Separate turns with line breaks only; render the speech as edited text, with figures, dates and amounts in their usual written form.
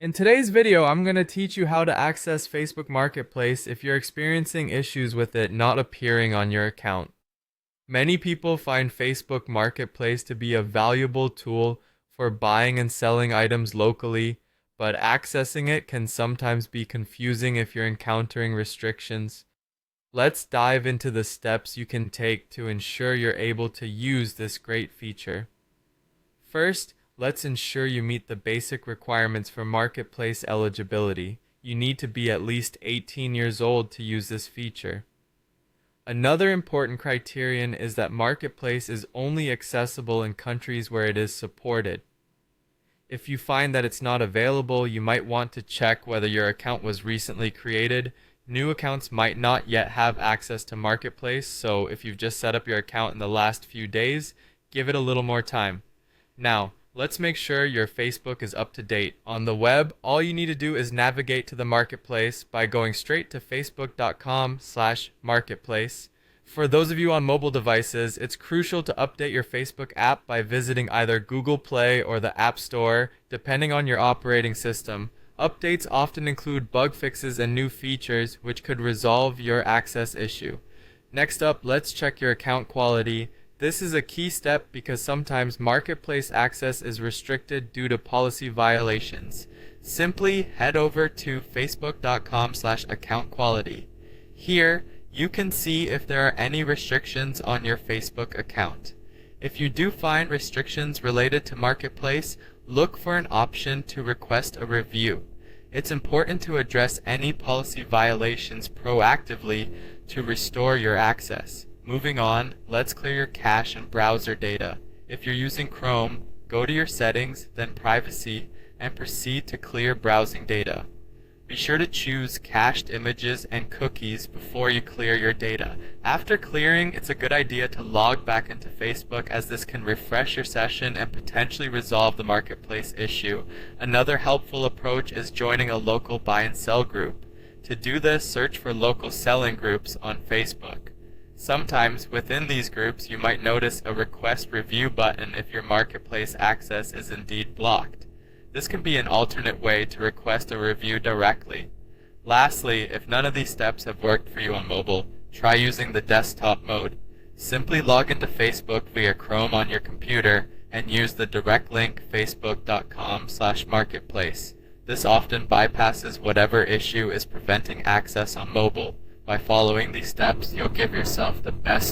In today's video, I'm going to teach you how to access Facebook Marketplace if you're experiencing issues with it not appearing on your account. Many people find Facebook Marketplace to be a valuable tool for buying and selling items locally, but accessing it can sometimes be confusing if you're encountering restrictions. Let's dive into the steps you can take to ensure you're able to use this great feature. First, let's ensure you meet the basic requirements for Marketplace eligibility. You need to be at least 18 years old to use this feature. Another important criterion is that Marketplace is only accessible in countries where it is supported. If you find that it's not available, you might want to check whether your account was recently created. New accounts might not yet have access to Marketplace, so if you've just set up your account in the last few days, give it a little more time. Now, let's make sure your Facebook is up to date. On the web, all you need to do is navigate to the Marketplace by going straight to facebook.com/marketplace. For those of you on mobile devices, it's crucial to update your Facebook app by visiting either Google Play or the App Store, depending on your operating system. Updates often include bug fixes and new features which could resolve your access issue. Next up, let's check your account quality. This is a key step because sometimes Marketplace access is restricted due to policy violations. Simply head over to facebook.com/account quality. Here, you can see if there are any restrictions on your Facebook account. If you do find restrictions related to Marketplace, look for an option to request a review. It's important to address any policy violations proactively to restore your access. Moving on, let's clear your cache and browser data. If you're using Chrome, go to your settings, then privacy, and proceed to clear browsing data. Be sure to choose cached images and cookies before you clear your data. After clearing, it's a good idea to log back into Facebook as this can refresh your session and potentially resolve the Marketplace issue. Another helpful approach is joining a local buy and sell group. To do this, search for local selling groups on Facebook. Sometimes within these groups you might notice a request review button if your Marketplace access is indeed blocked. This can be an alternate way to request a review directly. Lastly, if none of these steps have worked for you on mobile, try using the desktop mode. Simply log into Facebook via Chrome on your computer and use the direct link facebook.com/marketplace. This often bypasses whatever issue is preventing access on mobile. By following these steps, you'll give yourself the best